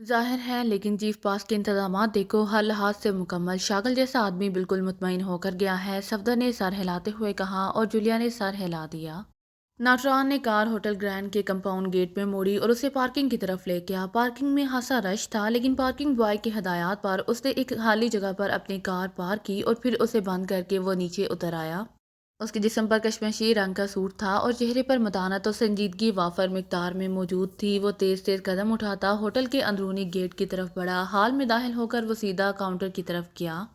ज़ाहिर है, लेकिन चीफ पास के इंतज़ामात देखो, हर लिहाज से मुकम्मल। शागिल जैसा आदमी बिल्कुल मुतमईन होकर गया है, सफदर ने सर हिलाते हुए कहा और जूलिया ने सर हिला दिया। नाटरान ने कार होटल ग्रैंड के कंपाउंड गेट में मोड़ी और उसे पार्किंग की तरफ ले गया। पार्किंग में खासा रश था, लेकिन पार्किंग बॉय की हदायत पर उसने एक खाली जगह पर अपनी कार पार्क की और फिर उसे बंद करके वो नीचे उतर आया। उसके जिस्म पर कशमशी रंग का सूट था और चेहरे पर मतानत और संजीदगी वाफर मिकदार में मौजूद थी। वो तेज तेज कदम उठाता होटल के अंदरूनी गेट की तरफ बढ़ा। हाल में दाखिल होकर वो सीधा काउंटर की तरफ गया।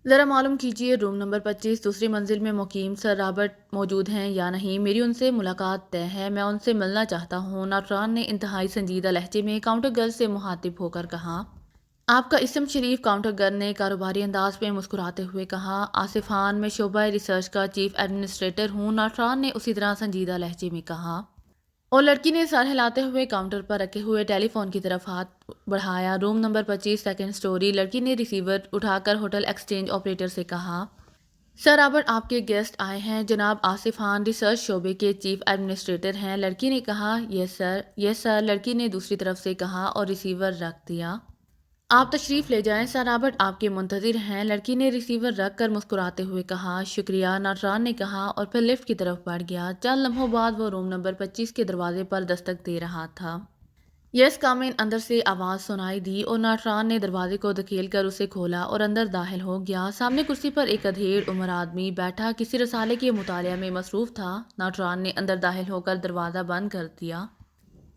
ज़रा मालूम कीजिए, रूम नंबर 25 दूसरी मंजिल में मुकीम सर रॉबर्ट मौजूद हैं या नहीं? मेरी उनसे मुलाकात तय है, मैं उनसे मिलना चाहता हूँ। नाटरान ने इंतहाई संजीदा लहजे में काउंटर गर्ल से मुखातिब होकर कहा। आपका इसम शरीफ? काउंटर गर्ल ने कारोबारी अंदाज में मुस्कुराते हुए कहा। आसिफ खान, मैं शोबा रिसर्च का चीफ एडमिनिस्ट्रेटर हूँ। नाटरान ने उसी तरह संजीदा लहजे में कहा और लड़की ने सर हिलाते हुए काउंटर पर रखे हुए टेलीफोन की तरफ हाथ बढ़ाया। Room number 25 second story. लड़की ने रिसीवर उठाकर होटल एक्सचेंज ऑपरेटर से कहा, सर रॉबर्ट आपके गेस्ट आए हैं। जनाब आसिफ खान रिसर्च शोबे के चीफ एडमिनिस्ट्रेटर हैं। लड़की ने कहा, यस सर, यस सर। लड़की ने दूसरी तरफ से कहा और रिसीवर रख दिया। आप तशरीफ़ ले जाएं, सर रॉबर्ट आपके मुंतज़िर हैं। लड़की ने रिसीवर रख कर मुस्कुराते हुए कहा। शुक्रिया, नाटरान ने कहा और फिर लिफ्ट की तरफ बढ़ गया। चंद लम्हों बाद वो रूम नंबर 25 के दरवाजे पर दस्तक दे रहा था। यस कम इन, अंदर से आवाज़ सुनाई दी और नाटरान ने दरवाजे को धकेल कर उसे खोला और अंदर दाखिल हो गया। सामने कुर्सी पर एक अधेड़ उम्र आदमी बैठा किसी रसाले के मुतालिया में मसरूफ़ था। नाटरान ने अंदर दाखिल होकर दरवाज़ा बंद कर दिया।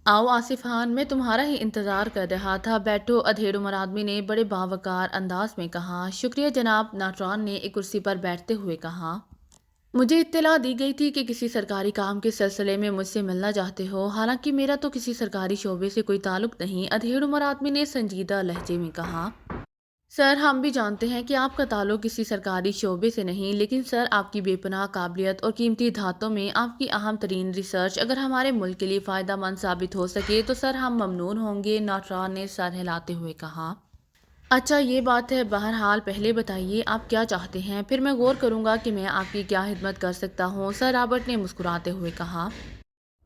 आओ आसिफ खान, मैं तुम्हारा ही इंतज़ार कर रहा था। बैठो, अधेड़ उम्र आदमी ने बड़े बावकार अंदाज में कहा। शुक्रिया जनाब, नाटरान ने एक कुर्सी पर बैठते हुए कहा। मुझे इत्तला दी गई थी कि किसी सरकारी काम के सिलसिले में मुझसे मिलना चाहते हो। हालांकि मेरा तो किसी सरकारी शोबे से कोई ताल्लुक नहीं, अधेड़ उम्र आदमी ने संजीदा लहजे में कहा। सर, हम भी जानते हैं कि आपका ताल्लुक किसी सरकारी शोबे से नहीं, लेकिन सर आपकी बेपनाह काबिलियत और कीमती धातों में आपकी अहम तरीन रिसर्च अगर हमारे मुल्क के लिए फ़ायदा मंद साबित हो सके तो सर हम ममनून होंगे। नाटरान ने सर हिलाते हुए कहा। अच्छा, ये बात है। बहरहाल पहले बताइए आप क्या चाहते हैं, फिर मैं गौर करूँगा कि मैं आपकी क्या खिदमत कर सकता हूँ। सर रॉबर्ट ने मुस्कुराते हुए कहा।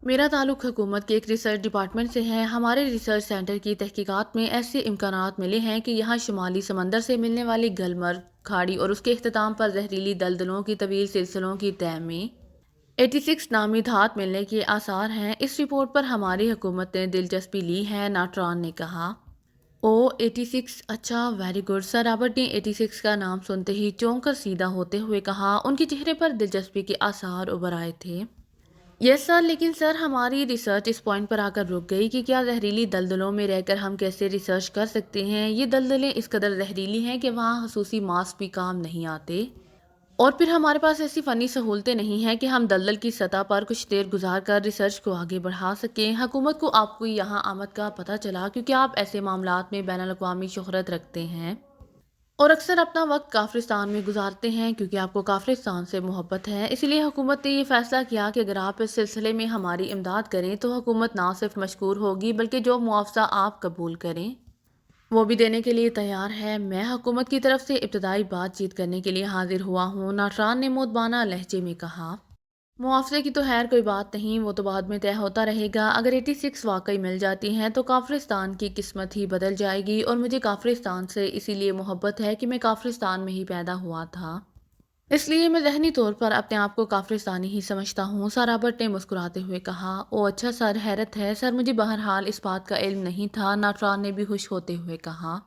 मेरा ताल्लुक हुकूमत के एक रिसर्च डिपार्टमेंट से है। हमारे रिसर्च सेंटर की तहकीकात में ऐसे इम्कानात मिले हैं कि यहाँ शुमाली समंदर से मिलने वाली गलमर्ग खाड़ी और उसके अख्ताम पर जहरीली दलदलों की तवील सिलसिलों की तय में 86 नामी धात मिलने के आसार हैं। इस रिपोर्ट पर हमारी हुकूमत ने दिलचस्पी ली है। नाटरान ने कहा। ओ 86, अच्छा, वेरी गुड। सर रॉबर्ट ने 86 का नाम सुनते ही चौंक कर सीधा होते हुए कहा। उनके चेहरे पर दिलचस्पी के आसार उभर आए थे। यस सर, लेकिन सर हमारी रिसर्च इस पॉइंट पर आकर रुक गई कि क्या जहरीली दलदलों में रहकर हम कैसे रिसर्च कर सकते हैं। ये दलदलें इस कदर जहरीली हैं कि वहाँ खसूसी मास्क भी काम नहीं आते और फिर हमारे पास ऐसी फ़नी सहूलतें नहीं हैं कि हम दलदल की सतह पर कुछ देर गुजार कर रिसर्च को आगे बढ़ा सकें। हुकूमत को आपकी यहाँ आमद का पता चला क्योंकि आप ऐसे मामलात में बैनुल अक़वामी शोहरत रखते हैं और अक्सर अपना वक्त काफिरिस्तान में गुजारते हैं क्योंकि आपको काफिरिस्तान से मोहब्बत है। इसीलिए हुकूमत ने ये फैसला किया कि अगर आप इस सिलसिले में हमारी इमदाद करें तो हुकूमत ना सिर्फ मशकूर होगी बल्कि जो मुआवजा आप कबूल करें वो भी देने के लिए तैयार है। मैं हुकूमत की तरफ से इब्तदाई बातचीत करने के लिए हाजिर हुआ हूँ। नाटरान ने मोदबाना लहजे में कहा। मुआवजे की तो खैर कोई बात नहीं, वो तो बाद में तय होता रहेगा। अगर 86 वाकई मिल जाती हैं तो काफिरिस्तान की किस्मत ही बदल जाएगी और मुझे काफिरिस्तान से इसीलिए मोहब्बत है कि मैं काफिरिस्तान में ही पैदा हुआ था, इसलिए मैं ज़हनी तौर पर अपने आप को काफिरिस्तानी ही समझता हूँ। सर रॉबर्ट ने मुस्कुराते हुए कहा। ओ अच्छा सर, हैरत है सर, मुझे बहरहाल इस बात का इल्म नहीं था। नाटरान ने भी खुश होते हुए कहा।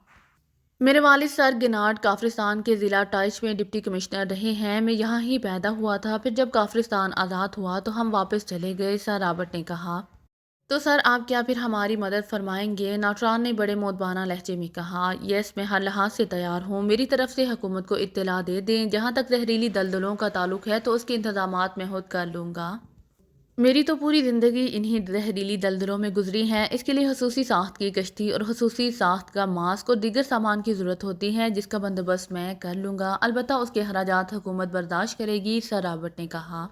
मेरे वालिद सर गिनार्ड काफिरिस्तान के ज़िला टाइच में डिप्टी कमिश्नर रहे हैं। मैं यहाँ ही पैदा हुआ था, फिर जब काफिरिस्तान आज़ाद हुआ तो हम वापस चले गए। सर रॉबर्ट ने कहा। तो सर आप क्या फिर हमारी मदद फरमाएंगे? नाटरान ने बड़े मोदबाना लहजे में कहा। यस, मैं हर लिहाज से तैयार हूँ। मेरी तरफ से हुकूमत को इत्तला दे दें। जहाँ तक जहरीली दलदलों का ताल्लुक है तो उसके इंतजामात मैं खुद कर लूँगा। मेरी तो पूरी ज़िंदगी इन्हीं जहरीली दलदलों में गुजरी है। इसके लिए खसूसी साख्त की कश्ती और खसूसी साख्त का मास्क और दीगर सामान की ज़रूरत होती है जिसका बंदोबस्त मैं कर लूँगा। अलबत्ता उसके अखराजात हुकूमत बर्दाश्त करेगी। सर रॉबर्ट ने कहा।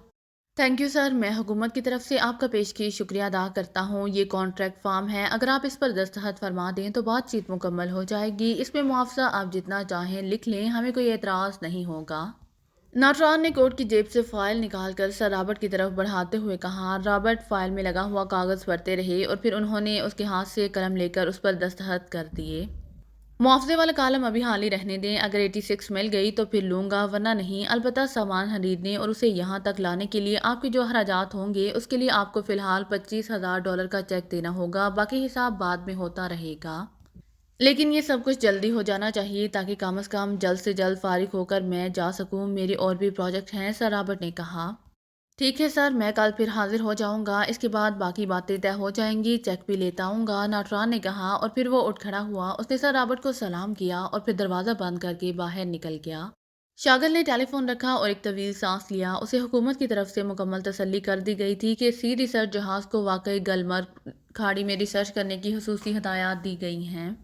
थैंक यू सर, मैं हुकूमत की तरफ से आपका पेशगी शुक्रिया अदा करता हूँ। ये कॉन्ट्रैक्ट फॉर्म है, अगर आप इस पर दस्तखत फरमा दें तो बातचीत मुकम्मल हो जाएगी। इसमें मुआवजा आप जितना चाहें लिख लें, हमें कोई एतराज़ नहीं होगा। नाटरान ने कोट की जेब से फाइल निकालकर सर रॉबर्ट की तरफ बढ़ाते हुए कहा। रॉबर्ट फाइल में लगा हुआ कागज़ पढ़ते रहे और फिर उन्होंने उसके हाथ से कलम लेकर उस पर दस्तखत कर दिए। मुआवजे वाला कॉलम अभी हाल ही रहने दें, अगर 86 मिल गई तो फिर लूँगा, वरना नहीं। अलबत्ता सामान खरीदने और उसे यहाँ तक लाने के लिए आपके जो अखराजात होंगे उसके लिए आपको फ़िलहाल $25,000 का चेक देना होगा, बाकी हिसाब बाद में होता रहेगा। लेकिन ये सब कुछ जल्दी हो जाना चाहिए ताकि कम से कम जल्द से जल्द फारिग होकर मैं जा सकूँ। मेरे और भी प्रोजेक्ट हैं, सर रॉबर्ट ने कहा। ठीक है सर, मैं कल फिर हाजिर हो जाऊंगा, इसके बाद बाकी बातें तय हो जाएंगी, चेक भी लेता आऊँगा, नाटरान ने कहा और फिर वो उठ खड़ा हुआ। उसने सर रॉबर्ट को सलाम किया और फिर दरवाज़ा बंद करके बाहर निकल गया। शागिल ने टेलीफोन रखा और एक तवील सांस लिया। उसे हुकूमत की तरफ से मुकम्मल तसल्ली कर दी गई थी कि सी रिसर्च जहाज़ को वाकई गलमर्ग खाड़ी में रिसर्च करने की खसूसी हदायत दी गई हैं।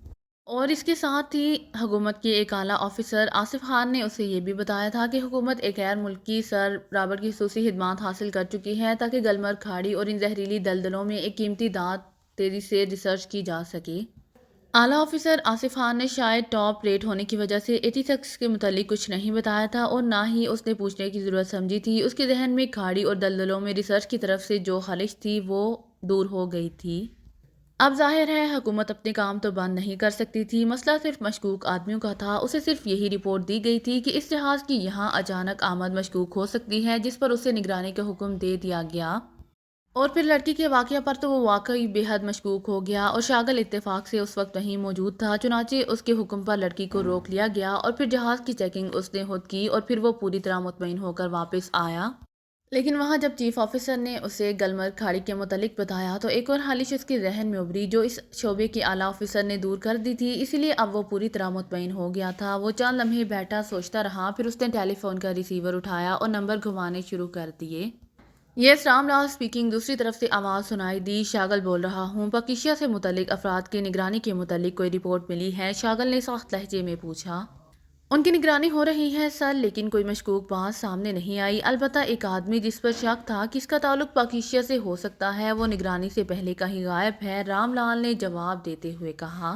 और इसके साथ ही हुकूमत के एक आला ऑफिसर आसिफ खान ने उसे ये भी बताया था कि हुकूमत एक गैर मुल्की सर रॉबर्ट की खसूसी खिदमात हासिल कर चुकी है ताकि गलमर्ग खाड़ी और इन जहरीली दलदलों में एक कीमती दांत तेज़ी से रिसर्च की जा सके। आला ऑफिसर आसिफ खान ने शायद टॉप रेट होने की वजह से 86 के मुतालिक कुछ नहीं बताया था और ना ही उसने पूछने की ज़रूरत समझी थी। उसके जहन में खाड़ी और दलदलों में रिसर्च की तरफ से जो खलिश थी वो दूर हो गई थी। अब ज़ाहिर है हुकूमत अपने काम तो बंद नहीं कर सकती थी। मसला सिर्फ मशकूक आदमियों का था। उसे सिर्फ यही रिपोर्ट दी गई थी कि इस जहाज़ की यहाँ अचानक आमद मशकूक हो सकती है, जिस पर उसे निगरानी का हुक्म दे दिया गया। और फिर लड़की के वाक़या पर तो वो वाकई बेहद मशकूक हो गया और शागिल इत्तेफाक से उस वक्त वहीं मौजूद था। चुनाचे उसके हुक्म पर लड़की को रोक लिया गया और फिर जहाज़ की चेकिंग उसने खुद की और फिर वो पूरी तरह मुतमईन होकर वापस आया। लेकिन वहाँ जब चीफ ऑफिसर ने उसे गलमर्ग खाड़ी के मुतालिक बताया तो एक और खालिश उसके जहन में उभरी जो इस शोबे के आला ऑफिसर ने दूर कर दी थी। इसीलिए अब वो पूरी तरह मुतमईन हो गया था। वो चंद लम्हे बैठा सोचता रहा, फिर उसने टेलीफोन का रिसीवर उठाया और नंबर घुमाने शुरू कर दिए। Yes, Ramlal speaking. दूसरी तरफ से आवाज़ सुनाई दी। शागल बोल रहा हूँ, पाकिस्तान से मुतलिक अफराद की निगरानी के मुतलिक कोई रिपोर्ट मिली है? शागल ने सख्त लहजे में पूछा। उनकी निगरानी हो रही है सर, लेकिन कोई मशकूक बात सामने नहीं आई। अलबत्ता एक आदमी जिस पर शक था कि इसका ताल्लुक पाकिस्तान से हो सकता है, वो निगरानी से पहले का ही गायब है, रामलाल ने जवाब देते हुए कहा।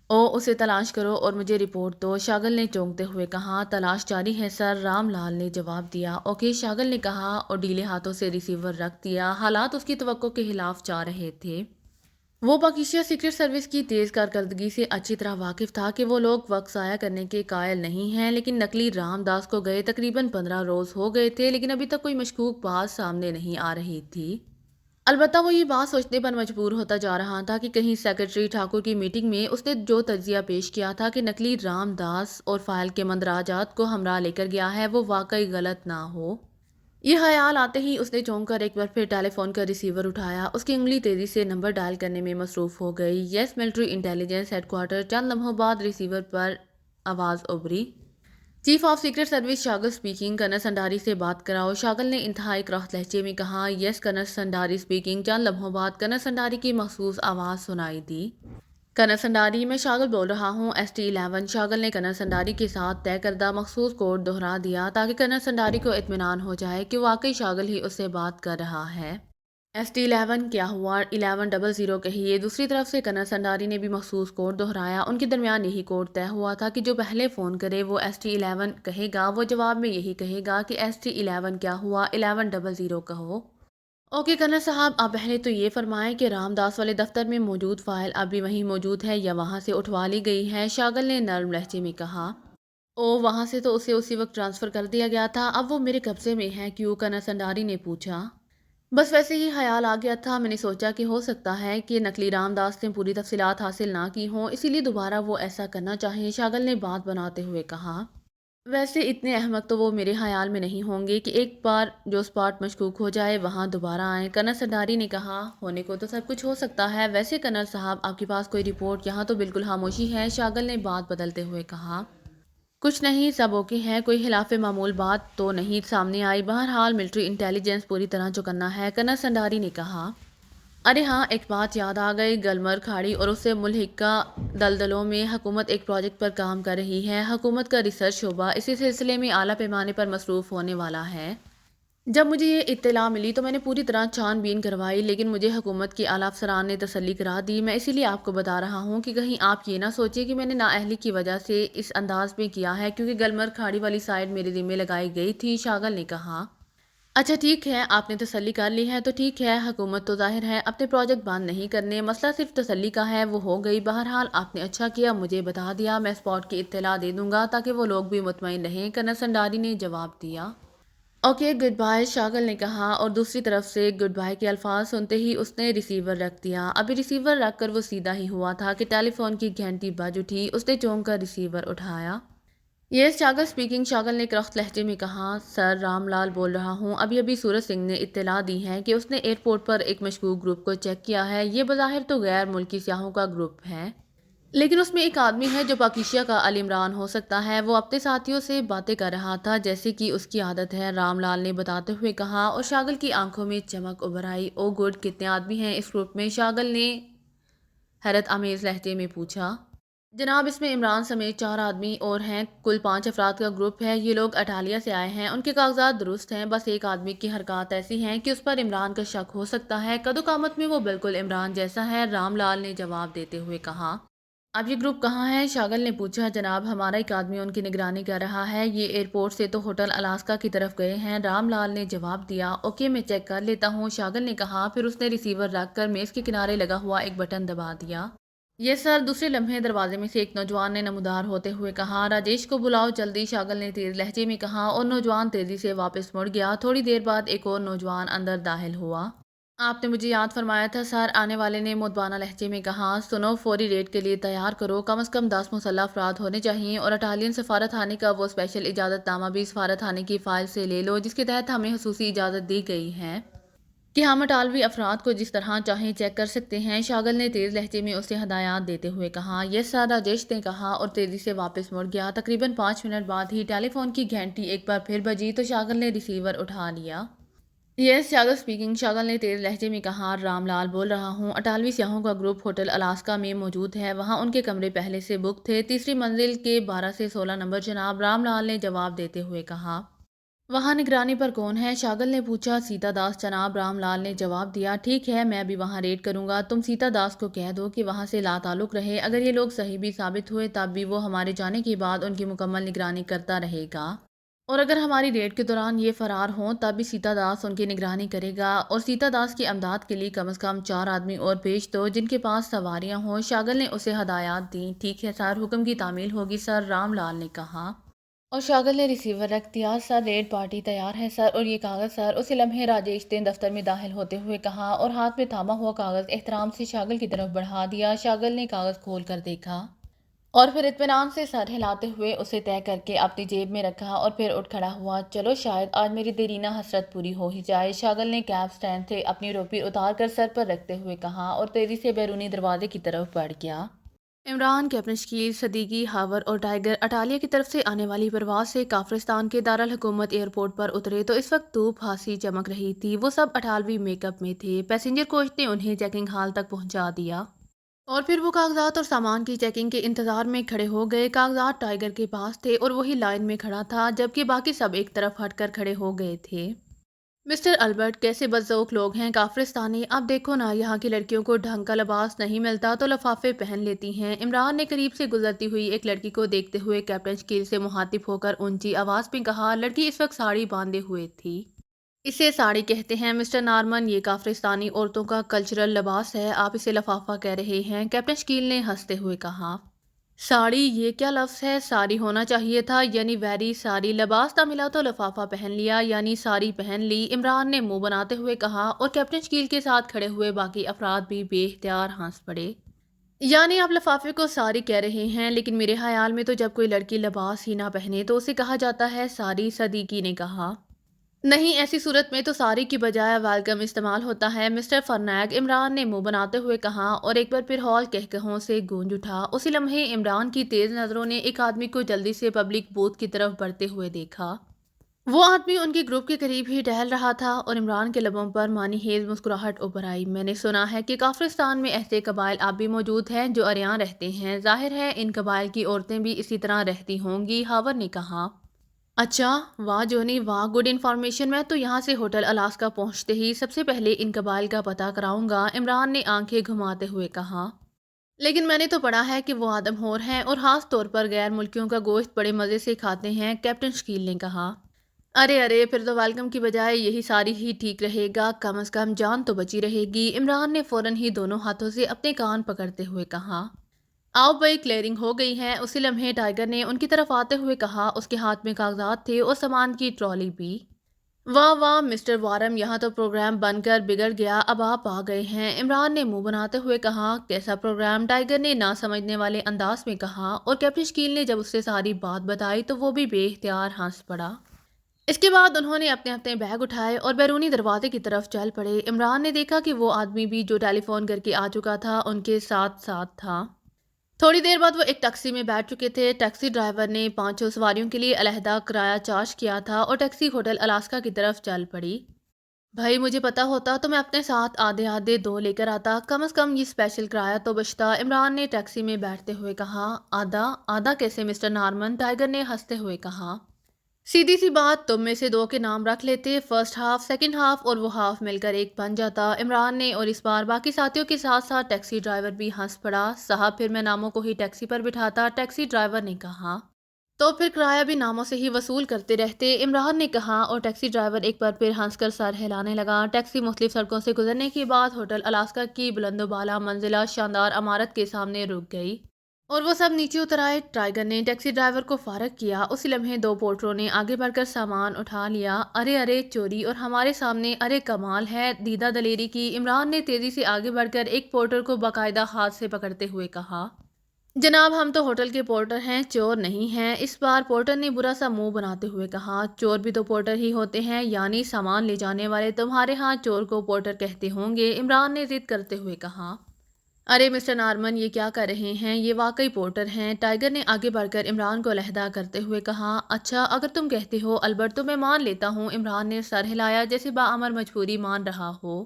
ओ, उसे तलाश करो और मुझे रिपोर्ट दो, शागल ने चौंकते हुए कहा। तलाश जारी है सर, रामलाल ने जवाब दिया। ओके, शागल ने कहा और ढीले हाथों से रिसीवर रख दिया। हालात उसकी तवक्को के खिलाफ जा रहे थे। वो पाकिस्तान सीक्रेट सर्विस की तेज़ कारकर्दगी से अच्छी तरह वाकिफ था कि वो लोग वक्त ज़ाया करने के कायल नहीं हैं। लेकिन नकली रामदास को गए तकरीबन 15 रोज़ हो गए थे, लेकिन अभी तक कोई मशकूक बात सामने नहीं आ रही थी। अलबत्ता वो ये बात सोचने पर मजबूर होता जा रहा था कि कहीं सेक्रेटरी ठाकुर की मीटिंग में उसने जो तज्जिया पेश किया था कि नकली रामदास और फाइल के मंदराजात को हमरा लेकर गया है, वो वाकई गलत ना हो। ये ख्याल आते ही उसने चौंक कर एक बार फिर टेलीफोन का रिसीवर उठाया। उसकी उंगली तेजी से नंबर डायल करने में मसरूफ हो गई। Yes, military intelligence headquarter. चंद लम्हों बाद रिसीवर पर आवाज़ उभरी। Chief of secret service Shagil speaking, colonel Sandari से बात कराओ, शागिल ने इंतहाई क्रख्त लहजे में कहा। Yes colonel Sandari speaking. चंद लम्हों बाद कर्नल संडारी की मखसूस आवाज़ सुनाई दी। कर्नल संडारी, मैं शागिल बोल रहा हूँ, ST-11। शागिल ने कर्नल संडारी के साथ तय करदा मखसूस कोड दोहरा दिया ताकि कर्नल संडारी को इत्मीनान हो जाए कि वाकई शागिल ही उससे बात कर रहा है। ST-11 क्या हुआ? 1100 कहिए। दूसरी तरफ से कर्नल संडारी ने भी मखसूस कोड दोहराया। उनके दरमियान यही कोड तय हुआ था कि जो पहले फ़ोन करे वो ST-11 कहेगा, वो जवाब में यही कहेगा कि ST-11 क्या हुआ, 1100 कहो। ओके कर्नल साहब, आप पहले तो ये फरमाएं कि रामदास वाले दफ्तर में मौजूद फाइल अब भी वहीं मौजूद है या वहाँ से उठवा ली गई है? शागिल ने नर्म लहजे में कहा। ओ, वहाँ से तो उसे उसी वक्त ट्रांसफ़र कर दिया गया था, अब वो मेरे कब्ज़े में है। क्यों? कर्नल संडारी ने पूछा। बस वैसे ही ख्याल आ गया था, मैंने सोचा कि हो सकता है कि नकली रामदास ने पूरी तफसीलात हासिल ना की हों, इसीलिए दोबारा वो ऐसा करना चाहें, शागिल ने बात बनाते हुए कहा। वैसे इतने अहमक तो वो मेरे ख्याल में नहीं होंगे कि एक बार जो स्पॉट मशकूक हो जाए वहाँ दोबारा आए, कर्नल संडारी ने कहा। होने को तो सब कुछ हो सकता है। वैसे कर्नल साहब, आपके पास कोई रिपोर्ट? यहाँ तो बिल्कुल खामोशी है, शागिल ने बात बदलते हुए कहा। कुछ नहीं, सब ओके है, कोई खिलाफ मामूल बात तो नहीं सामने आई। बहरहाल मिलिट्री इंटेलिजेंस पूरी तरह चौकन्ना है, कर्नल संडारी ने कहा। अरे हाँ, एक बात याद आ गई, गलमर्ग खाड़ी और उससे मुल्हिका दलदलों में हुकूमत एक प्रोजेक्ट पर काम कर रही है। हुकूमत का रिसर्च शोबा इसी सिलसिले में आला पैमाने पर मसरूफ़ होने वाला है। जब मुझे ये इत्तला मिली तो मैंने पूरी तरह छानबीन करवाई, लेकिन मुझे हुकूमत के आला अफसरान ने तसल्ली करा दी। मैं इसीलिए आपको बता रहा हूँ कि कहीं आप ये ना सोचिए कि मैंने नाअहली की वजह से इस अंदाज में किया है, क्योंकि गलमर्ग खाड़ी वाली साइड मेरे जिम्मे लगाई गई थी। शागल ने कहा। अच्छा ठीक है, आपने तसल्ली कर ली है तो ठीक है। हुकूमत तो ज़ाहिर है अपने प्रोजेक्ट बंद नहीं करने, मसला सिर्फ तसल्ली का है, वो हो गई। बहरहाल आपने अच्छा किया मुझे बता दिया, मैं स्पॉट की इत्तला दे दूंगा ताकि वो लोग भी मुतमईन रहें। कर्नल संडारी ने जवाब दिया। ओके गुड बाय, शागल ने कहा, और दूसरी तरफ से गुड बाय के अल्फाज सुनते ही उसने रिसीवर रख दिया। अभी रिसीवर रख कर वो सीधा ही हुआ था कि टेलीफोन की घंटी बज उठी। उसने चौंक कर रिसीवर उठाया। यस शागल स्पीकिंग, शागल ने क्रख्त लहजे में कहा। सर रामलाल बोल रहा हूँ। अभी अभी सूरज सिंह ने इत्तला दी है कि उसने एयरपोर्ट पर एक मशकूक ग्रुप को चेक किया है। ये बज़ाहिर तो गैर मुल्की सियाहों का ग्रुप है, लेकिन उसमें एक आदमी है जो पाकिस्तान का अल इमरान हो सकता है। वो अपने साथियों से बातें कर रहा था जैसे कि उसकी आदत है, रामलाल ने बताते हुए कहा, और शागल की आंखों में चमक उभर आई। ओ गुड, कितने आदमी हैं इस ग्रुप में? शागल ने हैरत आमेज लहजे में पूछा। जनाब इसमें इमरान समेत 4 आदमी और हैं, कुल 5 अफराद का ग्रुप है। ये लोग अटालिया से आए हैं, उनके कागजात दुरुस्त हैं, बस एक आदमी की हरकत ऐसी हैं कि उस पर इमरान का शक हो सकता है। कदो कामत में वो बिल्कुल इमरान जैसा है, रामलाल ने जवाब देते हुए कहा। अब ये ग्रुप कहाँ है? शागल ने पूछा। जनाब हमारा एक आदमी उनकी निगरानी कर रहा है, ये एयरपोर्ट से तो होटल अलास्का की तरफ गए हैं, रामलाल ने जवाब दिया। ओके मैं चेक कर लेता हूँ, शागल ने कहा। फिर उसने रिसीवर रख कर मेज़ के किनारे लगा हुआ एक बटन दबा दिया। ये सर, दूसरे लम्हे दरवाजे में से एक नौजवान ने नमूदार होते हुए कहा। राजेश को बुलाओ जल्दी, शागल ने तेज लहजे में कहा, और नौजवान तेजी से वापस मुड़ गया। थोड़ी देर बाद एक और नौजवान अंदर दाखिल हुआ। आपने मुझे याद फरमाया था सर, आने वाले ने मुदबाना लहजे में कहा। सुनो, फौरी रेड के लिए तैयार करो, कम से कम 10 मुसल्लह अफराद होने चाहिए, और इटालियन सफारत खाने का वो स्पेशल इजाज़तनामा भी सफारत खाने की फ़ाइल से ले लो, जिसके तहत हमें खसूसी इजाज़त दी गई है कि हम अटालवी अफराद को जिस तरह चाहें चेक कर सकते हैं। शागल ने तेज़ लहजे में उसे हदायत देते हुए कहा। यस सर, राजेश ने कहा, और तेज़ी से वापस मुड़ गया। तकरीबन 5 मिनट बाद ही टेलीफोन की घंटी एक बार फिर बजी तो शागल ने रिसीवर उठा लिया। यस शागल स्पीकिंग, शागल ने तेज़ लहजे में कहा। रामलाल बोल रहा हूँ। अटालवी सियाहों का ग्रुप होटल अलास्का में मौजूद है, वहाँ उनके कमरे पहले से बुक थे, तीसरी मंजिल के 12 से 16 नंबर जनाब, रामलाल ने जवाब देते हुए कहा। वहाँ निगरानी पर कौन है? शागल ने पूछा। सीता दास जनाब, रामलाल ने जवाब दिया। ठीक है, मैं भी वहाँ रेड करूँगा। तुम सीता दास को कह दो कि वहाँ से लाताल्लुक़ रहे। अगर ये लोग सही भी साबित हुए तब भी वो हमारे जाने के बाद उनकी मुकम्मल निगरानी करता रहेगा, और अगर हमारी रेड के दौरान ये फरार हों तब भी सीता दास उनकी निगरानी करेगा, और सीता दास की अमदाद के लिए कम से कम 4 आदमी और भेज दो जिनके पास सवारियाँ हों। शागल ने उसे हदायत दी। ठीक है सर, हुक्म की तामील होगी सर, रामलाल ने कहा, और शागल ने रिसीवर रख दिया। सर रेड पार्टी तैयार है सर, और ये कागज़ सर। उसी लम्हे राजेश ने दफ्तर में दाखिल होते हुए कहा, और हाथ में थामा हुआ कागज़ एहतराम से शागल की तरफ बढ़ा दिया। शागल ने कागज़ खोल कर देखा, और फिर इत्मीनान से सर हिलाते हुए उसे तय करके अपनी जेब में रखा, और फिर उठ खड़ा हुआ। चलो शायद आज मेरी देरीना हसरत पूरी हो ही जाए, शागल ने कैब स्टैंड से अपनी रोपी उतार कर सर पर रखते हुए कहा, और तेजी से बैरूनी दरवाजे की तरफ बढ़ गया। इमरान, कैप्टन शकील, सदीकी, हावर और टाइगर अटालिया की तरफ से आने वाली परवाज से काफरिस्तान के दारुल हुकूमत एयरपोर्ट पर उतरे तो इस वक्त धूप हासी चमक रही थी। वो सब अटालवी मेकअप में थे। पैसेंजर कोच ने उन्हें चेकिंग हॉल तक पहुंचा दिया, और फिर वो कागजात और सामान की चेकिंग के इंतजार में खड़े हो गए। कागजात टाइगर के पास थे और वही लाइन में खड़ा था, जबकि बाकी सब एक तरफ हटकर खड़े हो गए थे। मिस्टर अल्बर्ट, कैसे बदज़ौक़ लोग हैं काफरिस्तानी। अब देखो ना, यहाँ की लड़कियों को ढंग का लिबास नहीं मिलता तो लफाफे पहन लेती हैं। इमरान ने करीब से गुजरती हुई एक लड़की को देखते हुए कैप्टन शकील से मुखातिब होकर ऊंची आवाज़ में कहा। लड़की इस वक्त साड़ी बांधे हुए थी। इसे साड़ी कहते हैं मिस्टर नारमन, ये काफरिस्तानी औरतों का कल्चरल लिबास है, आप इसे लफाफा कह रहे हैं, कैप्टन शकील ने हंसते हुए कहा। साड़ी, ये क्या लफ्ज़ है? साड़ी होना चाहिए था, यानी वेरी साड़ी। लिबास ना मिला तो लफाफा पहन लिया, यानी साड़ी पहन ली, इमरान ने मुंह बनाते हुए कहा, और कैप्टन शकील के साथ खड़े हुए बाकी अफराद भी बेख्तियार हंस पड़े। यानी आप लफाफे को साड़ी कह रहे हैं, लेकिन मेरे ख्याल में तो जब कोई लड़की लिबास ही ना पहने तो उसे कहा जाता है साड़ी, सदीकी ने कहा। नहीं, ऐसी सूरत में तो सारी की बजाय वेलकम इस्तेमाल होता है मिस्टर फरनैग, इमरान ने मुंह बनाते हुए कहा, और एक बार फिर हॉल कहकहों से गूंज उठा। उसी लम्हे इमरान की तेज नज़रों ने एक आदमी को जल्दी से पब्लिक बूथ की तरफ बढ़ते हुए देखा। वो आदमी उनके ग्रुप के करीब ही टहल रहा था, और इमरान के लबों पर मानी हेज मुस्कुराहट उभर आई। मैंने सुना है कि काफरिस्तान में ऐसे कबाइल आप भी मौजूद हैं जो अरियान रहते हैं, जाहिर है इन कबाइल की औरतें भी इसी तरह रहती होंगी, हावर ने कहा। اچھا، واہ جونی واہ، گڈ انفارمیشن۔ میں تو یہاں سے ہوٹل الاسکا پہنچتے ہی سب سے پہلے ان قبائل کا پتہ کراؤں گا، عمران نے آنکھیں گھماتے ہوئے کہا۔ لیکن میں نے تو پڑھا ہے کہ وہ آدم خور ہیں اور خاص طور پر غیر ملکیوں کا گوشت بڑے مزے سے کھاتے ہیں، کیپٹن شکیل نے کہا۔ ارے پھر تو ویلکم کی بجائے یہی ساری ہی ٹھیک رہے گا، کم از کم جان تو بچی رہے گی، عمران نے فوراً ہی دونوں ہاتھوں سے اپنے کان پکڑتے ہوئے کہا۔ آؤ بھائی، کلیئرنگ ہو گئی ہے، اسی لمحے ٹائیگر نے ان کی طرف آتے ہوئے کہا، اس کے ہاتھ میں کاغذات تھے اور سامان کی ٹرالی بھی۔ واہ واہ مسٹر وارم، یہاں تو پروگرام بن کر بگڑ گیا، اب آپ آ گئے ہیں، عمران نے منہ بناتے ہوئے کہا۔ کیسا پروگرام؟ ٹائیگر نے نہ سمجھنے والے انداز میں کہا، اور کیپٹن شکیل نے جب اس سے ساری بات بتائی تو وہ بھی بے اختیار ہنس پڑا۔ اس کے بعد انہوں نے اپنے اپنے بیگ اٹھائے اور بیرونی دروازے کی طرف چل پڑے۔ عمران نے دیکھا کہ وہ آدمی بھی جو ٹیلی فون کر کے آ چکا تھا ان کے ساتھ ساتھ تھا۔ تھوڑی دیر بعد وہ ایک ٹیکسی میں بیٹھ چکے تھے۔ ٹیکسی ڈرائیور نے 5 سواریوں کے لیے علیحدہ کرایہ چارج کیا تھا اور ٹیکسی ہوٹل الاسکا کی طرف چل پڑی۔ بھائی مجھے پتا ہوتا تو میں اپنے ساتھ آدھے آدھے 2 لے کر آتا، کم از کم یہ اسپیشل کرایہ تو بچتا، عمران نے ٹیکسی میں بیٹھتے ہوئے کہا۔ آدھا آدھا کیسے مسٹر نارمن؟ ٹائیگر نے ہنستے ہوئے کہا۔ سیدھی سی بات، تم میں سے 2 کے نام رکھ لیتے، فرسٹ ہاف، سیکنڈ ہاف، اور وہ ہاف مل کر ایک بن جاتا، عمران نے، اور اس بار باقی ساتھیوں کے ساتھ ساتھ ٹیکسی ڈرائیور بھی ہنس پڑا۔ صاحب پھر میں ناموں کو ہی ٹیکسی پر بٹھاتا، ٹیکسی ڈرائیور نے کہا۔ تو پھر کرایہ بھی ناموں سے ہی وصول کرتے رہتے، عمران نے کہا، اور ٹیکسی ڈرائیور ایک بار پھر ہنس کر سر ہلانے لگا۔ ٹیکسی مختلف سڑکوں سے گزرنے کے بعد ہوٹل الاسکا کی بلند و بالا منزلہ شاندار عمارت کے سامنے رک گئی اور وہ سب نیچے اتر آئے۔ ٹائیگر نے ٹیکسی ڈرائیور کو فارغ کیا، اسی لمحے 2 پورٹروں نے آگے بڑھ کر سامان اٹھا لیا۔ ارے چوری اور ہمارے سامنے، ارے کمال ہے، دیدہ دلیری کی، عمران نے تیزی سے آگے بڑھ کر ایک پورٹر کو باقاعدہ ہاتھ سے پکڑتے ہوئے کہا۔ جناب ہم تو ہوٹل کے پورٹر ہیں، چور نہیں ہیں، اس بار پورٹر نے برا سا منہ بناتے ہوئے کہا۔ چور بھی تو پورٹر ہی ہوتے ہیں، یعنی سامان لے جانے والے، تمہارے ہاں چور کو پورٹر کہتے ہوں گے، عمران نے ضد کرتے ہوئے کہا۔ ارے مسٹر نارمن، یہ کیا کر رہے ہیں، یہ واقعی پورٹر ہیں، ٹائیگر نے آگے بڑھ کر عمران کو علیحدہ کرتے ہوئے کہا۔ اچھا اگر تم کہتے ہو البرٹ تو میں مان لیتا ہوں، عمران نے سر ہلایا جیسے باامر مجبوری مان رہا ہو۔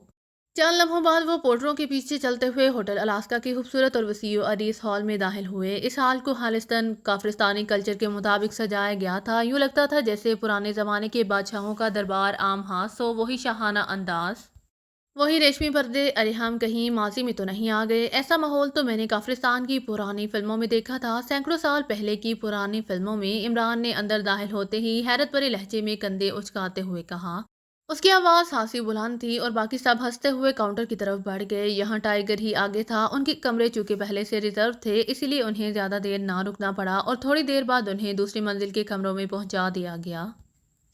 چند لمحوں بعد وہ پورٹروں کے پیچھے چلتے ہوئے ہوٹل الاسکا کے خوبصورت اور وسیع و عریض ہال میں داخل ہوئے۔ اس ہال کو خالصتاً کافرستانی کلچر کے مطابق سجایا گیا تھا، یوں لگتا تھا جیسے پرانے زمانے کے بادشاہوں کا دربار عام ہاتھ ہو، وہی شاہانہ انداز، وہی ریشمی پردے۔ ارے ہم کہیں ماضی میں تو نہیں آ گئے؟ ایسا ماحول تو میں نے کافرستان کی پرانی فلموں میں دیکھا تھا، سینکڑوں سال پہلے کی پرانی فلموں میں، عمران نے اندر داخل ہوتے ہی حیرت بھرے لہجے میں کندھے اچکاتے ہوئے کہا۔ اس کی آواز خاصی بلند تھی اور باقی سب ہنستے ہوئے کاؤنٹر کی طرف بڑھ گئے۔ یہاں ٹائیگر ہی آگے تھا، ان کے کمرے چونکہ پہلے سے ریزرو تھے اسی لیے انہیں زیادہ دیر نہ رکنا پڑا اور تھوڑی دیر بعد انہیں دوسری منزل کے کمروں میں پہنچا دیا گیا۔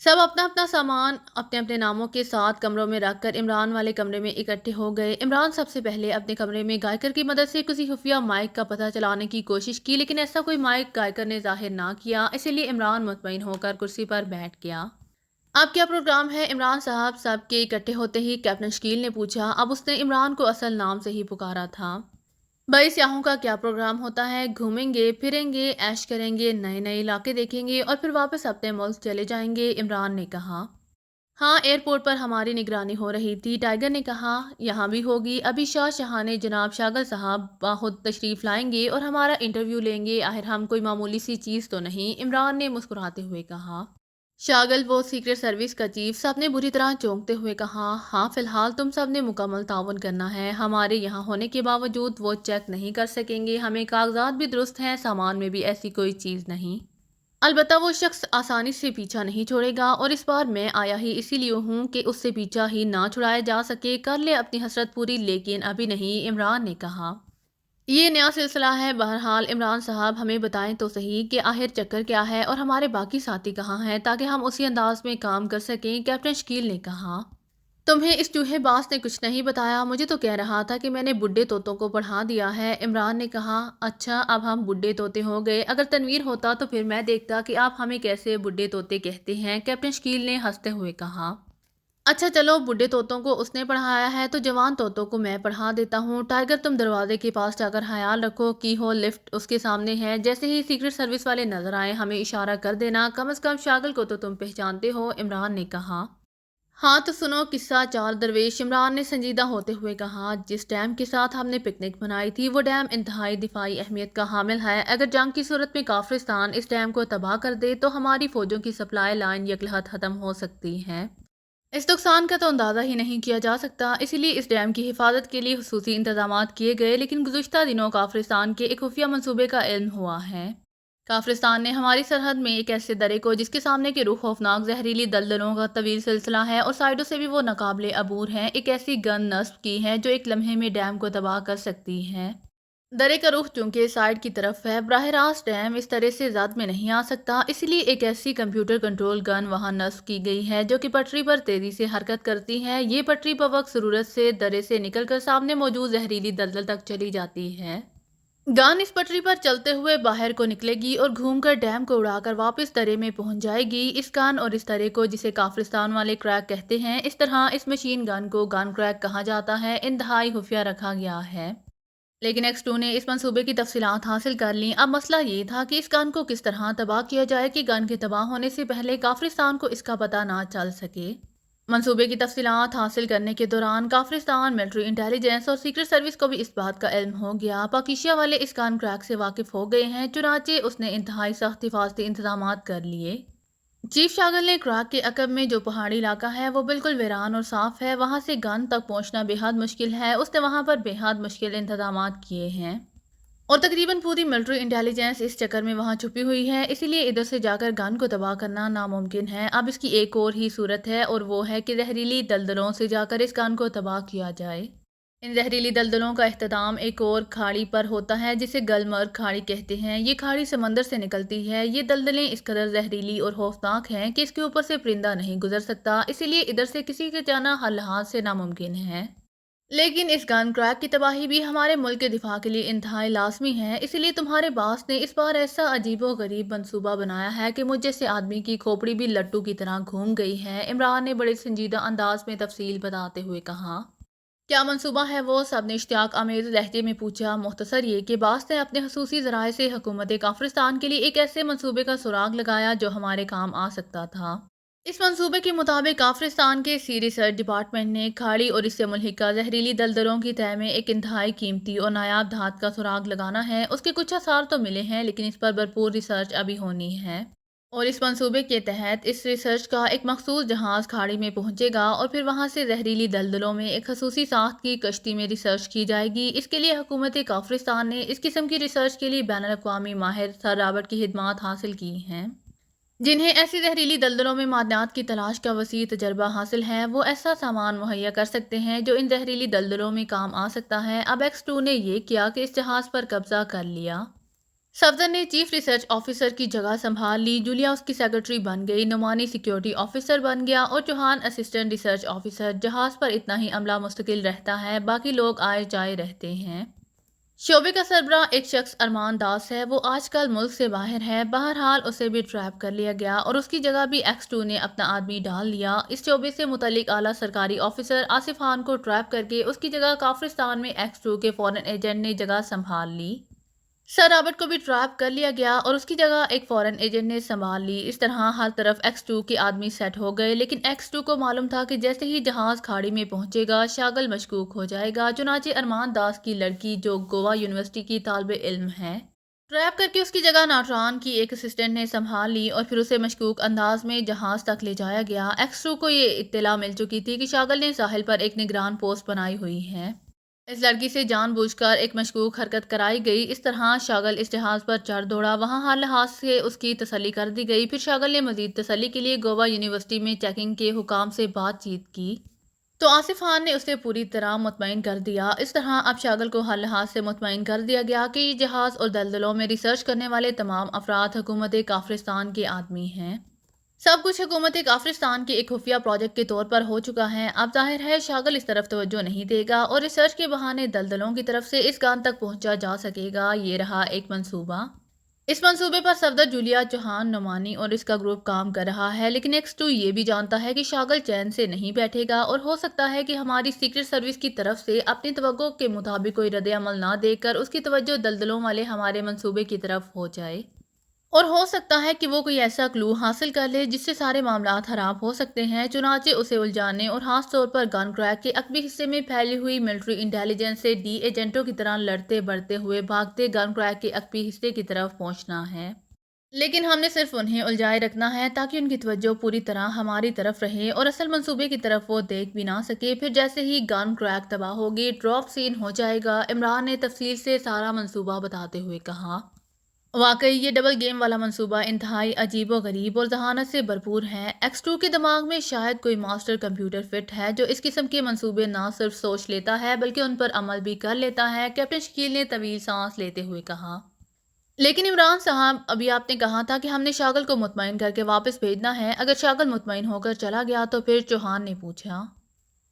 سب اپنا اپنا سامان اپنے اپنے ناموں کے ساتھ کمروں میں رکھ کر عمران والے کمرے میں اکٹھے ہو گئے۔ عمران سب سے پہلے اپنے کمرے میں گائیکر کی مدد سے کسی خفیہ مائک کا پتہ چلانے کی کوشش کی، لیکن ایسا کوئی مائک گائیکر نے ظاہر نہ کیا، اسی لیے عمران مطمئن ہو کر کرسی پر بیٹھ گیا۔ اب کیا پروگرام ہے عمران صاحب؟ سب کے اکٹھے ہوتے ہی کیپٹن شکیل نے پوچھا۔ اب اس نے عمران کو اصل نام سے ہی پکارا تھا۔ بھائی سیاحوں کا کیا پروگرام ہوتا ہے؟ گھومیں گے پھریں گے، عیش کریں گے، نئے نئے علاقے دیکھیں گے اور پھر واپس اپنے ملک چلے جائیں گے، عمران نے کہا۔ ہاں ایئرپورٹ پر ہماری نگرانی ہو رہی تھی، ٹائیگر نے کہا۔ یہاں بھی ہوگی، ابھی شاہ نے جناب شاگل صاحب باخود تشریف لائیں گے اور ہمارا انٹرویو لیں گے، آخر ہم کوئی معمولی سی چیز تو نہیں، عمران نے مسکراتے ہوئے کہا۔ شاگل وہ سیکرٹ سروس کا چیف، سب نے بری طرح چونکتے ہوئے کہا۔ ہاں فی الحال تم سب نے مکمل تعاون کرنا ہے، ہمارے یہاں ہونے کے باوجود وہ چیک نہیں کر سکیں گے، ہمیں کاغذات بھی درست ہیں، سامان میں بھی ایسی کوئی چیز نہیں۔ البتہ وہ شخص آسانی سے پیچھا نہیں چھوڑے گا اور اس بار میں آیا ہی اسی لیے ہوں کہ اس سے پیچھا ہی نہ چھڑایا جا سکے، کر لے اپنی حسرت پوری، لیکن ابھی نہیں، عمران نے کہا۔ یہ نیا سلسلہ ہے، بہرحال عمران صاحب ہمیں بتائیں تو صحیح کہ آخر چکر کیا ہے اور ہمارے باقی ساتھی کہاں ہیں تاکہ ہم اسی انداز میں کام کر سکیں، کیپٹن شکیل نے کہا۔ تمہیں اس چوہے باز نے کچھ نہیں بتایا؟ مجھے تو کہہ رہا تھا کہ میں نے بڈھے طوطوں کو پڑھا دیا ہے، عمران نے کہا۔ اچھا اب ہم بڈھے طوطے ہو گئے، اگر تنویر ہوتا تو پھر میں دیکھتا کہ آپ ہمیں کیسے بڈھے طوطے کہتے ہیں، کیپٹن شکیل نے ہنستے ہوئے کہا۔ اچھا چلو، بڈھے طوطوں کو اس نے پڑھایا ہے تو جوان طوطوں کو میں پڑھا دیتا ہوں۔ ٹائیگر تم دروازے کے پاس جا کر خیال رکھو، کی ہول لفٹ اس کے سامنے ہے، جیسے ہی سیکرٹ سروس والے نظر آئے ہمیں اشارہ کر دینا، کم از کم شاگل کو تو تم پہچانتے ہو، عمران نے کہا۔ हाँ तो सुनो किस्सा। चार दरवेश इमरान ने संजीदा होते हुए कहा, जिस डैम के साथ हमने पिकनिक मनाई थी वो डैम इंतहाई दिफाई अहमियत का हामिल है। अगर जंग की सूरत में काफिरिस्तान इस डैम को तबाह कर दे तो हमारी फौजों की सप्लाई लाइन यकलहत खत्म हो सकती है। इस नुकसान का तो अंदाज़ा ही नहीं किया जा सकता। इसीलिए इस डैम की हिफाजत के लिए खुसूसी इंतजाम किए गए, लेकिन गुज़श्ता दिनों काफिरिस्तान के एक खुफिया मंसूबे का इल्म हुआ है। काफिरिस्तान ने हमारी सरहद में एक ऐसे दरे को, जिसके सामने के रुख खौफनाक जहरीली दलदलों का तवील सिलसिला है और साइडों से भी वो नाकाबिले अबूर हैं, एक ऐसी गन नस्ब की है जो एक लम्हे में डैम को तबाह कर सकती है। दरे का रुख चूंकि साइड की तरफ है, बराह रास्त डैम इस तरह से जद में नहीं आ सकता। इसलिए एक ऐसी कंप्यूटर कंट्रोल गन वहां नस्ब की गई है जो कि पटरी पर तेजी से हरकत करती है। ये पटरी पर वक्त जरूरत से दरे से निकलकर सामने मौजूद जहरीली दलदल तक चली जाती है। गन इस पटरी पर चलते हुए बाहर को निकलेगी और घूमकर डैम को उड़ाकर वापस दरे में पहुंच जाएगी। इस गन और इस दरे को, जिसे काफिरिस्तान वाले क्रैक कहते हैं, इस तरह इस मशीन गन को गन क्रैक कहा जाता है, इंतहाई खुफिया रखा गया है। लेकिन एक्स2 ने इस मंसूबे की तफसीलात हासिल कर लीं। अब मसला ये था कि इस गन को किस तरह तबाह किया जाए कि गन के तबाह होने से पहले काफिरिस्तान को इसका पता ना चल सके। मंसूबे की तफसीलात हासिल करने के दौरान काफिरिस्तान मिलिट्री इंटेलिजेंस और सीक्रेट सर्विस को भी इस बात का इल्म हो गया। पाकिस्तान वाले इस गन क्रैक से वाकिफ हो गए हैं, चुनाचे उसने इंतहाई सख्त हिफाजती इंतजाम कर लिए। चीफ शागल ने क्रैक के अकब में जो पहाड़ी इलाका है वो बिल्कुल वीरान और साफ है, वहां से गन तक पहुंचना बेहद मुश्किल है। उसने वहां पर बेहद मुश्किल इंतजाम किए हैं और तकरीबन पूरी मिलिट्री इंटेलिजेंस इस चक्कर में वहां छुपी हुई है। इसीलिए इधर से जाकर गन को तबाह करना नामुमकिन है। अब इसकी एक और ही सूरत है और वो है कि जहरीली दलदलों से जाकर इस गन को तबाह किया जाए। इन जहरीली दलदलों का अख्ताम एक और खाड़ी पर होता है जिसे गलमर्ग खाड़ी कहते हैं। ये खाड़ी समंदर से निकलती है। ये दलदलें इस कदर जहरीली और खौफनाक हैं कि इसके ऊपर से परिंदा नहीं गुजर सकता। इसीलिए इधर से किसी के जाना हर लिहाज से नामुमकिन है। लेकिन इस गन क्रैक की तबाही भी हमारे मुल्क के दिफा के लिए इंतहाई लाजमी है। इसलिए तुम्हारे बास ने इस बार ऐसा अजीबो गरीब मंसूबा बनाया है कि मुझ जैसे आदमी की खोपड़ी भी लट्टू की तरह घूम गई है। इमरान ने बड़े संजीदा अंदाज में तफसील बताते हुए कहा। क्या मंसूबा है वो? सब ने इश्तियाक आमेज लहजे में पूछा। मुख्तसर ये कि बास ने अपने खसूसी ज़राए से हुकूमत काफिरिस्तान के लिए एक ऐसे मंसूबे का सुराग लगाया जो हमारे काम आ सकता था। इस मंसूबे के मुताबिक काफिरिस्तान के सी रिसर्च डिपार्टमेंट ने खाड़ी और इससे मुल्हिका जहरीली दलदलों की तय में एक इंतहाई कीमती और नायाब धात का सुराग लगाना है। उसके कुछ आसार तो मिले हैं, लेकिन इस पर भरपूर रिसर्च अभी होनी है। और इस मंसूबे के तहत इस रिसर्च का एक मखसूस जहाज़ खाड़ी में पहुंचेगा और फिर वहां से जहरीली दलदलों में एक खसूसी साख्त की कश्ती में रिसर्च की जाएगी। इसके लिए हुकूमत काफिरिस्तान ने इस किस्म की रिसर्च के लिए बैनुल अक़वामी माहिर सर रॉबर्ट की खिदमात हासिल की हैं, जिन्हें ऐसी जहरीली दलदलों में मादनियात की तलाश का वसी तजर्बा हासिल है। वो ऐसा सामान मुहैया कर सकते हैं जो इन जहरीली दलदलों में काम आ सकता है। अब एक्स2 ने यह किया कि इस जहाज़ पर कब्जा कर लिया। सफदर ने चीफ रिसर्च ऑफिसर की जगह संभाल ली। जूलिया उसकी सेक्रेटरी बन गई। नुमानी सिक्योरिटी ऑफिसर बन गया और चौहान असिस्टेंट रिसर्च ऑफिसर। जहाज़ पर इतना ही अमला मुस्तकिल रहता है, बाकी लोग आए जाए रहते हैं। शोबे का सरबराह एक शख्स अरमान दास है। वो आजकल मुल्क से बाहर है। बहरहाल उसे भी ट्रैप कर लिया गया और उसकी जगह भी एक्स2 ने अपना आदमी डाल लिया। इस शोबे से मुतल्लिक आला सरकारी ऑफिसर आसिफ खान को ट्रैप करके उसकी जगह काफिरिस्तान में एक्स2 के फॉरेन एजेंट ने जगह संभाल ली। सर रॉबर्ट को भी ट्रैप कर लिया गया और उसकी जगह एक फॉरेन एजेंट ने संभाल ली। इस तरह हर तरफ एक्स2 के आदमी सेट हो गए। लेकिन एक्स2 को मालूम था कि जैसे ही जहाज खाड़ी में पहुंचेगा शागल मशकूक हो जाएगा। चुनाचे अरमान दास की लड़की, जो गोवा यूनिवर्सिटी की तालिबे इल्म है, ट्रैप करके उसकी जगह नाटरान की एक असिस्टेंट ने संभाल ली और फिर उसे मशकूक अंदाज में जहाज तक ले जाया गया। एक्स2 को ये इत्तला मिल चुकी थी कि शागल ने साहिल पर एक निगरान पोस्ट बनाई हुई है। इस लड़की से जानबूझकर एक मशकूक हरकत कराई गई। इस तरह शागल इस जहाज पर चढ़ दौड़ा। वहां हर लिहाज से उसकी तसल्ली कर दी गई। फिर शागल ने मजीद तसल्ली के लिए गोवा यूनिवर्सिटी में चेकिंग के हुकाम से बातचीत की तो आसिफ खान ने उसे पूरी तरह मुतमईन कर दिया। इस तरह अब शागल को हर लिहाज से मुतमईन कर दिया गया कि ये जहाज और दलदलों में रिसर्च करने वाले तमाम अफराद हुकूमत काफिरिस्तान के आदमी हैं। सब कुछ हुकूमत काफिरिस्तान के एक खुफिया प्रोजेक्ट के तौर पर हो चुका है। अब जाहिर है शागल इस तरफ तवज्जो नहीं देगा और रिसर्च के बहाने दलदलों की तरफ से इस गान तक पहुंचा जा सकेगा। ये रहा एक मंसूबा। इस मंसूबे पर सफदर, जूलिया, चौहान, नुमानी और इसका ग्रुप काम कर रहा है। लेकिन एक्स2 ये भी जानता है कि शागल चैन से नहीं बैठेगा और हो सकता है कि हमारी सीक्रेट सर्विस की तरफ से अपनी तवक्को के मुताबिक कोई रद्द अमल ना देकर उसकी तवज्जो दलदलों वाले हमारे मंसूबे की तरफ हो जाए اور ہو سکتا ہے کہ وہ کوئی ایسا کلو حاصل کر لے جس سے سارے معاملات خراب ہو سکتے ہیں، چنانچہ اسے الجھانے اور خاص طور پر گن کریک کے عقبی حصے میں پھیلی ہوئی ملٹری انٹیلیجنس سے ڈی ایجنٹوں کی طرح لڑتے بڑھتے ہوئے بھاگتے گن کریک کے عقبی حصے کی طرف پہنچنا ہے۔ لیکن ہم نے صرف انہیں الجھائے رکھنا ہے تاکہ ان کی توجہ پوری طرح ہماری طرف رہے اور اصل منصوبے کی طرف وہ دیکھ بھی نہ سکے۔ پھر جیسے ہی گن کریک تباہ ہوگی، ڈراپ سین ہو جائے گا، عمران نے تفصیل سے سارا منصوبہ بتاتے ہوئے کہا۔ واقعی یہ ڈبل گیم والا منصوبہ انتہائی عجیب و غریب اور ذہانت سے بھرپور ہے۔ ایکس 2 کے دماغ میں شاید کوئی ماسٹر کمپیوٹر فٹ ہے جو اس قسم کے منصوبے نہ صرف سوچ لیتا ہے بلکہ ان پر عمل بھی کر لیتا ہے، کیپٹن شکیل نے طویل سانس لیتے ہوئے کہا۔ لیکن عمران صاحب، ابھی آپ نے کہا تھا کہ ہم نے شاغل کو مطمئن کر کے واپس بھیجنا ہے، اگر شاغل مطمئن ہو کر چلا گیا تو پھر؟ چوہان نے پوچھا۔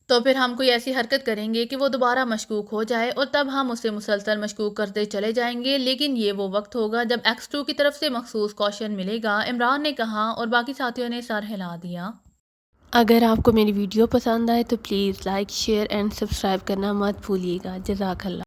تو پھر ہم کوئی ایسی حرکت کریں گے کہ وہ دوبارہ مشکوک ہو جائے اور تب ہم اسے مسلسل مشکوک کرتے چلے جائیں گے، لیکن یہ وہ وقت ہوگا جب ایکس 2 کی طرف سے مخصوص کوشن ملے گا، عمران نے کہا اور باقی ساتھیوں نے سر ہلا دیا۔ اگر آپ کو میری ویڈیو پسند آئے تو please like, share and subscribe کرنا مت بھولیے گا۔ جزاک اللہ۔